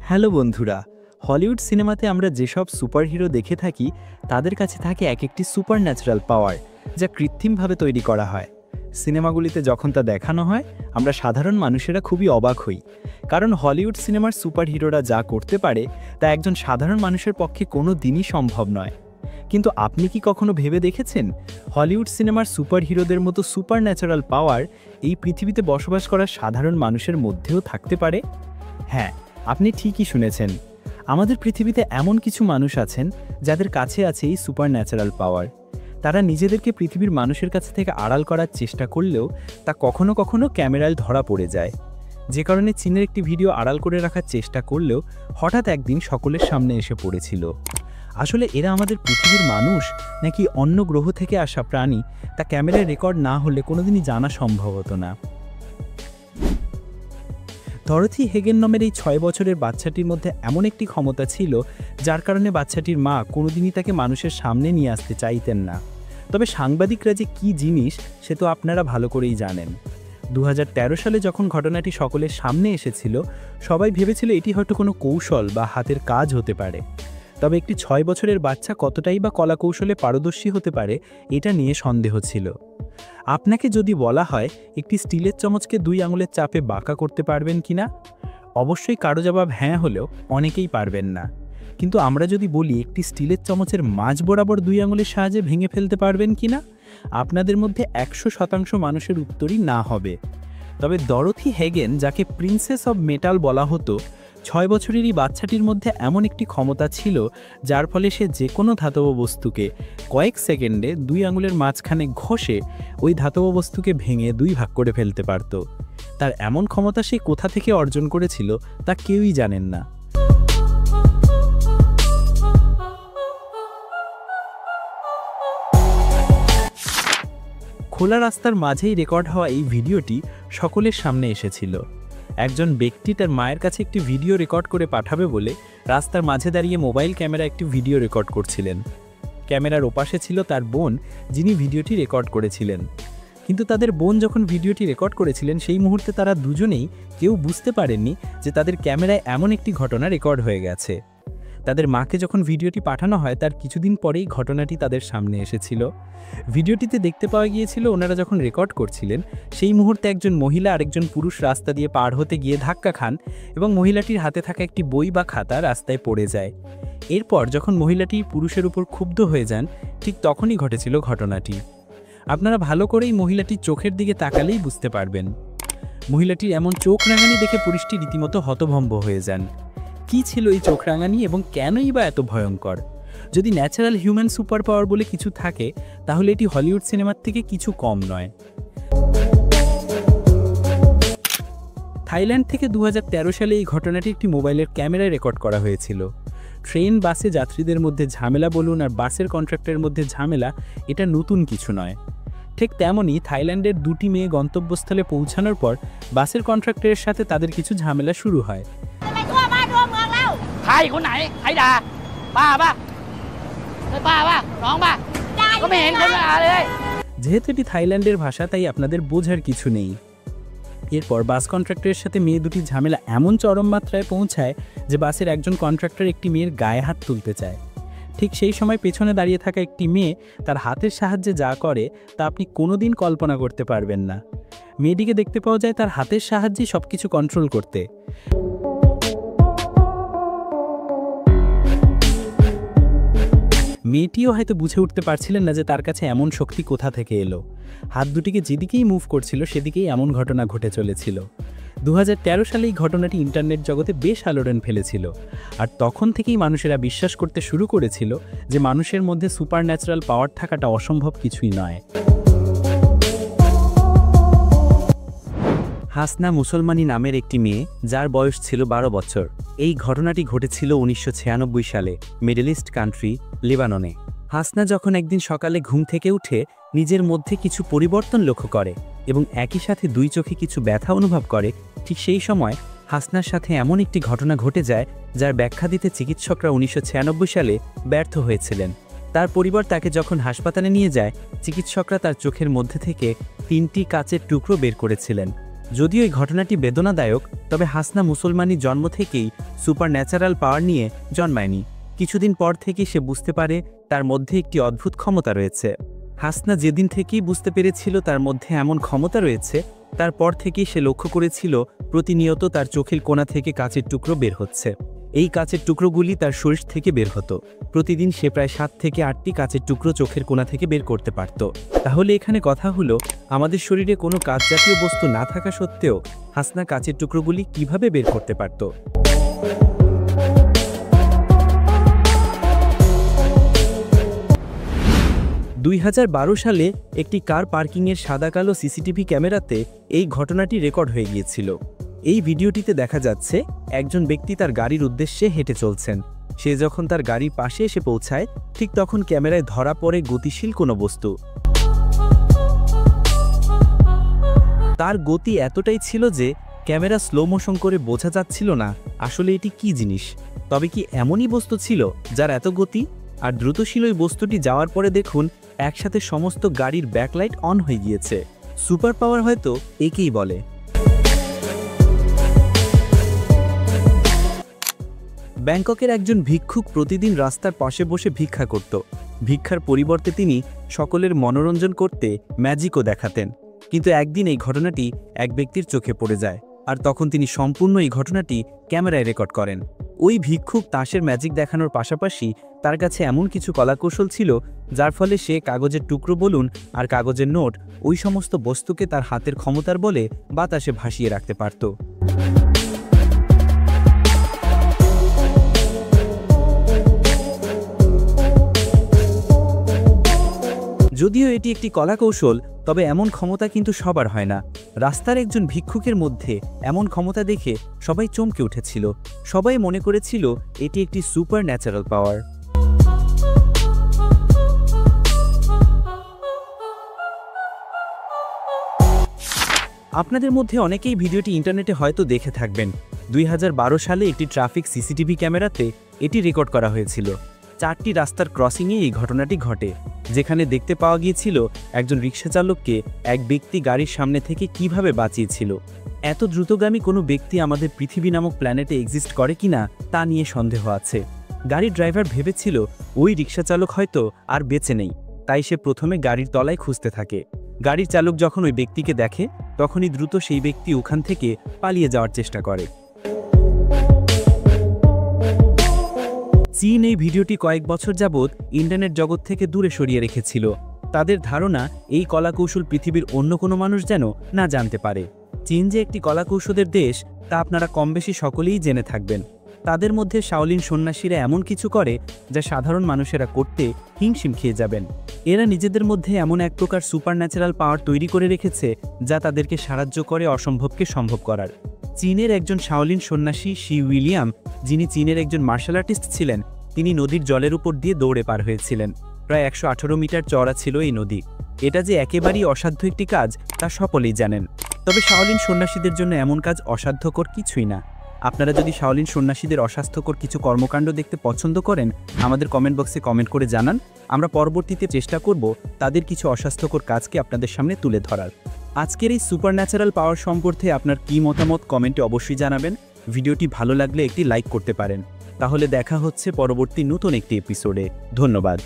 Hello বন্ধুরা, Hollywood সিনেমাতে আমরা যেসব সুপারহিরো দেখে থাকি তাদের কাছে থাকে এক একটি সুপার ন্যাচারাল পাওয়ার, যা কৃত্রিমভাবে তৈরি করা হয়। সিনেমাগুলিতে যখন তা দেখানো হয়, আমরা সাধারণ মানুষেরা খুবই অবাক হই, কারণ হলিউড সিনেমার সুপারহিরোরা যা করতে পারে তা একজন সাধারণ মানুষের পক্ষে কোনো দিনই সম্ভব নয়। কিন্তু আপনি কি কখনো ভেবে দেখেছেন, হলিউড সিনেমার সুপারহিরোদের মতো সুপার ন্যাচারাল পাওয়ার এই পৃথিবীতে বসবাস করা সাধারণ মানুষের মধ্যেও থাকতে পারে? হ্যাঁ, আপনি ঠিকই শুনেছেন। আমাদের পৃথিবীতে এমন কিছু মানুষ আছেন যাদের কাছে আছে এই সুপার ন্যাচারাল পাওয়ার। তারা নিজেদেরকে পৃথিবীর মানুষের কাছ থেকে আড়াল করার চেষ্টা করলেও তা কখনো কখনো ক্যামেরায় ধরা পড়ে যায়, যে কারণে চীনের একটি ভিডিও আড়াল করে রাখার চেষ্টা করলেও হঠাৎ একদিন সকলের সামনে এসে পড়েছিল। আসলে এরা আমাদের পৃথিবীর মানুষ নাকি অন্য গ্রহ থেকে আসা প্রাণী, তা ক্যামেরায় রেকর্ড না হলে কোনোদিনই জানা সম্ভব হতো না। ডরোথি হেগেন নামের এই 6 বছরের বাচ্চাটির মধ্যে এমন একটি ক্ষমতা ছিল যার কারণে বাচ্চাটির মা কোনোদিনই তাকে মানুষের সামনে নিয়ে আসতে চাইতেন না। তবে সাংবাদিকরা যে কী জিনিস সে তো আপনারা ভালো করেই জানেন। 2013 সালে যখন ঘটনাটি সকলের সামনে এসেছিল, সবাই ভেবেছিল এটি হয়তো কোনো কৌশল বা হাতের কাজ হতে পারে। তবে একটি 6 বছরের বাচ্চা কতটাই বা কলা কৌশলে পারদর্শী হতে পারে, এটা নিয়ে সন্দেহ ছিল। আপনাকে যদি বলা হয় একটি স্টিলের চামচকে 2 আঙুলের চাপে বাঁকা করতে পারবেন কিনা, অবশ্যই কারো জবাব হ্যাঁ হলেও অনেকেই পারবেন না। কিন্তু আমরা যদি বলি একটি স্টিলের চামচের মাঝ বরাবর 2 আঙুলের সাহায্যে ভেঙে ফেলতে পারবেন কিনা, আপনাদের মধ্যে 100% মানুষের উত্তরই না হবে। তবে ডরোথি হেগেন, যাকে প্রিন্সেস অব মেটাল বলা হতো, 6 বছরেরই বাচ্চাটির মধ্যে এমন একটি ক্ষমতা ছিল যার ফলে সে যে কোনো ধাতব বস্তুকে কয়েক সেকেন্ডে 2 আঙুলের মাঝখানে ঘষে ওই ধাতব বস্তুকে ভেঙে 2 ভাগ করে ফেলতে পারত। তার এমন ক্ষমতা সে কোথা থেকে অর্জন করেছিল তা কেউই জানেন না। খোলা রাস্তার মাঝেই রেকর্ড হওয়া এই ভিডিওটি সকলের সামনে এসেছিল। একজন ব্যক্তি তার মায়ের কাছে একটি ভিডিও রেকর্ড করে পাঠাবে বলে রাস্তার মাঝে দাঁড়িয়ে মোবাইল ক্যামেরা একটি ভিডিও রেকর্ড করছিলেন। ক্যামেরার ওপাশে ছিল তার বোন, যিনি ভিডিওটি রেকর্ড করেছিলেন। কিন্তু তাদের বোন যখন ভিডিওটি রেকর্ড করেছিলেন, সেই মুহূর্তে তারা দুজনেই কেউ বুঝতে পারেননি যে তাদের ক্যামেরায় এমন একটি ঘটনা রেকর্ড হয়ে গেছে। তাদের মাকে যখন ভিডিওটি পাঠানো হয়, তার কিছুদিন পরেই ঘটনাটি তাদের সামনে এসেছিল। ভিডিওটিতে দেখতে পাওয়া গিয়েছিল ওনারা যখন রেকর্ড করছিলেন, সেই মুহূর্তে একজন মহিলা আরেকজন পুরুষ রাস্তা দিয়ে পার হতে গিয়ে ধাক্কা খান এবং মহিলাটির হাতে থাকা একটি বই বা খাতা রাস্তায় পড়ে যায়। এরপর যখন মহিলাটি পুরুষের উপর ক্ষুব্ধ হয়ে যান, ঠিক তখনই ঘটেছিল ঘটনাটি। আপনারা ভালো করেই মহিলাটির চোখের দিকে তাকালেই বুঝতে পারবেন। মহিলাটির এমন চোখ রাঙানি দেখে পুরুষটি রীতিমতো হতভম্ব হয়ে যান। কি ছিল এই চোখ রাঙানি এবং কেনই বা এত ভয়ঙ্কর? যদি ন্যাচারাল হিউম্যান সুপার পাওয়ার বলে কিছু থাকে, তাহলে এটি হলিউড সিনেমার থেকে কিছু কম নয়। থাইল্যান্ড থেকে 2013 সালে এই ঘটনাটি একটি মোবাইলের ক্যামেরায় রেকর্ড করা হয়েছিল। ট্রেন বাসে যাত্রীদের মধ্যে ঝামেলা বলুন আর বাসের কন্ট্রাক্টরের মধ্যে ঝামেলা, এটা নতুন কিছু নয়। ঠিক তেমনই থাইল্যান্ডের 2টি মেয়ে গন্তব্যস্থলে পৌঁছানোর পর বাসের কন্ট্রাক্টরের সাথে তাদের কিছু ঝামেলা শুরু হয়। যেহেতু এটি থাইল্যান্ডের ভাষা, তাই আপনাদের বোঝার কিছু নেই। এরপর বাস কন্ট্রাক্টরের সাথে মেয়ে দুটির ঝামেলা এমন চরম মাত্রায় পৌঁছায় যে বাসের একজন কন্ট্রাক্টর একটি মেয়ের গায়ে হাত তুলতে চায়। ঠিক সেই সময় পেছনে দাঁড়িয়ে থাকা একটি মেয়ে তার হাতের সাহায্যে যা করে তা আপনি কোনোদিন কল্পনা করতে পারবেন না। মেয়েটিকে দেখতে পাওয়া যায় তার হাতের সাহায্যে সবকিছু কন্ট্রোল করতে। মেয়েটিও হয়তো বুঝে উঠতে পারছিলেন না যে তার কাছে এমন শক্তি কোথা থেকে এলো। হাত দুটিকে যেদিকেই মুভ করছিল সেদিকেই এমন ঘটনা ঘটে চলেছিল। 2013 সালে এই ঘটনাটি ইন্টারনেট জগতে বেশ আলোড়ন ফেলেছিল, আর তখন থেকেই মানুষেরা বিশ্বাস করতে শুরু করেছিল যে মানুষের মধ্যে সুপার ন্যাচারাল পাওয়ার থাকাটা অসম্ভব কিছুই নয়। হাসনা মুসলমানি নামের একটি মেয়ে, যার বয়স ছিল 12 বছর। এই ঘটনাটি ঘটেছিল 1996 সালে মিডল ইস্ট কান্ট্রি লেবাননে। হাসনা যখন একদিন সকালে ঘুম থেকে উঠে নিজের মধ্যে কিছু পরিবর্তন লক্ষ্য করে এবং একই সাথে 2 চোখে কিছু ব্যথা অনুভব করে, ঠিক সেই সময় হাসনার সাথে এমন একটি ঘটনা ঘটে যায় যার ব্যাখ্যা দিতে চিকিৎসকরা 1996 সালে ব্যর্থ হয়েছিলেন। তার পরিবার তাকে যখন হাসপাতালে নিয়ে যায়, চিকিৎসকরা তার চোখের মধ্যে থেকে 3টি কাচের টুকরো বের করেছিলেন। যদিও এই ঘটনাটি বেদনাদায়ক, তবে হাসনা মুসলমানি জন্ম থেকেই সুপার ন্যাচারাল পাওয়ার নিয়ে জন্মায়নি। কিছুদিন পর থেকেই সে বুঝতে পারে তার মধ্যে একটি অদ্ভুত ক্ষমতা রয়েছে। হাসনা যেদিন থেকেই বুঝতে পেরেছিল তার মধ্যে এমন ক্ষমতা রয়েছে, তারপর থেকেই সে লক্ষ্য করেছিল প্রতিনিয়ত তার চোখের কোণা থেকে কাচের টুকরো বের হচ্ছে। এই কাচের টুকরোগুলি তার শরীর থেকে বের হতো। প্রতিদিন সে প্রায় 7 থেকে 8টি কাচের টুকরো চোখের কোণা থেকে বের করতে পারত। তাহলে এখানে কথা হলো, আমাদের শরীরে কোনো কাচ জাতীয় বস্তু না থাকা সত্ত্বেও হাসনা কাচের টুকরোগুলি কিভাবে বের করতে পারত? 2012 সালে একটি কার পার্কিংয়ের সাদা কালো সিসিটিভি ক্যামেরাতে এই ঘটনাটি রেকর্ড হয়ে গিয়েছিল। এই ভিডিওটিতে দেখা যাচ্ছে একজন ব্যক্তি তার গাড়ির উদ্দেশ্যে হেঁটে চলছেন। সে যখন তার গাড়ির পাশে এসে পৌঁছায়, ঠিক তখন ক্যামেরায় ধরা পড়ে গতিশীল কোনো বস্তু। তার গতি এতটাই ছিল যে ক্যামেরা স্লো মোশন করে বোঝা যাচ্ছিল না আসলে এটি কি জিনিস। তবে কি এমনই বস্তু ছিল যার এত গতি? আর দ্রুতশীল ওই বস্তুটি যাওয়ার পরে দেখুন একসাথে সমস্ত গাড়ির ব্যাকলাইট অন হয়ে গিয়েছে। সুপার পাওয়ার হয়তো একেই বলে। ব্যাংককের একজন ভিক্ষুক প্রতিদিন রাস্তার পাশে বসে ভিক্ষা করত। ভিক্ষার পরিবর্তে তিনি সকলের মনোরঞ্জন করতে ম্যাজিকও দেখাতেন। কিন্তু একদিন এই ঘটনাটি এক ব্যক্তির চোখে পড়ে যায়, আর তখন তিনি সম্পূর্ণ এই ঘটনাটি ক্যামেরায় রেকর্ড করেন। ওই ভিক্ষুক তাসের ম্যাজিক দেখানোর পাশাপাশি তার কাছে এমন কিছু কলাকৌশল ছিল যার ফলে সে কাগজের টুকরো বলুন আর কাগজের নোট, ওই সমস্ত বস্তুকে তার হাতের ক্ষমতার বলে বাতাসে ভাসিয়ে রাখতে পারত। যদিও এটি একটি কলাকৌশল, তবে এমন ক্ষমতা কিন্তু সবার হয় না। রাস্তার একজন ভিক্ষুকের মধ্যে এমন ক্ষমতা দেখে সবাই চমকে উঠেছিল। সবাই মনে করেছিল এটি একটি সুপার ন্যাচারাল পাওয়ার। আপনাদের মধ্যে অনেকেই ভিডিওটি ইন্টারনেটে হয়তো দেখে থাকবেন। 2012 সালে একটি ট্রাফিক সিসিটিভি ক্যামেরাতে এটি রেকর্ড করা হয়েছিল। 4টি রাস্তার ক্রসিংয়ে এই ঘটনাটি ঘটে, যেখানে দেখতে পাওয়া গিয়েছিল একজন রিক্সা চালককে এক ব্যক্তি গাড়ির সামনে থেকে কিভাবে বাঁচিয়েছিল। এত দ্রুতগামী কোনো ব্যক্তি আমাদের পৃথিবী নামক প্ল্যানেটে এক্সিস্ট করে কিনা তা নিয়ে সন্দেহ আছে। গাড়ির ড্রাইভার ভেবেছিল ওই রিক্সা চালক হয়তো আর বেঁচে নেই, তাই সে প্রথমে গাড়ির তলায় খুঁজতে থাকে। গাড়ির চালক যখন ওই ব্যক্তিকে দেখে, তখনই দ্রুত সেই ব্যক্তি ওখান থেকে পালিয়ে যাওয়ার চেষ্টা করে। চীন এই ভিডিওটি কয়েক বছর যাবৎ ইন্টারনেট জগৎ থেকে দূরে সরিয়ে রেখেছিল। তাদের ধারণা এই কলাকৌশল পৃথিবীর অন্য কোনো মানুষ যেন না জানতে পারে। চীন যে একটি কলাকৌশলের দেশ তা আপনারা কমবেশি সকলেই জেনে থাকবেন। তাদের মধ্যে শাওলিন সন্ন্যাসীরা এমন কিছু করে যা সাধারণ মানুষেরা করতে হিমশিম খেয়ে যাবেন। এরা নিজেদের মধ্যে এমন এক প্রকার সুপার ন্যাচারাল পাওয়ার তৈরি করে রেখেছে যা তাদেরকে সাহায্য করে অসম্ভবকে সম্ভব করার। চীনের একজন শাওলিন সন্ন্যাসী শি উইলিয়াম, যিনি চীনের একজন মার্শাল আর্টিস্ট ছিলেন, তিনি নদীর জলের উপর দিয়ে দৌড়ে পার হয়েছিলেন। প্রায় 118 মিটার চওড়া ছিল এই নদী। এটা যে একেবারেই অসাধ্য একটি কাজ তা সকলেই জানেন। তবে শাওলিন সন্ন্যাসীদের জন্য এমন কাজ অসাধ্যকর কিছুই না। আপনারা যদি শাওলিন সন্ন্যাসীদের অস্বাস্থ্যকর কিছু কর্মকাণ্ড দেখতে পছন্দ করেন, আমাদের কমেন্ট বক্সে কমেন্ট করে জানান। আমরা পরবর্তীতে চেষ্টা করব তাদের কিছু অস্বাস্থ্যকর কাজকে আপনাদের সামনে তুলে ধরার। আজকের এই সুপার ন্যাচারাল পাওয়ার সম্পর্কে আপনার কী মতামত কমেন্টে অবশ্যই জানাবেন। ভিডিওটি ভালো লাগলে একটি লাইক করতে পারেন। তাহলে দেখা হচ্ছে পরবর্তী নতুন একটি এপিসোডে। ধন্যবাদ।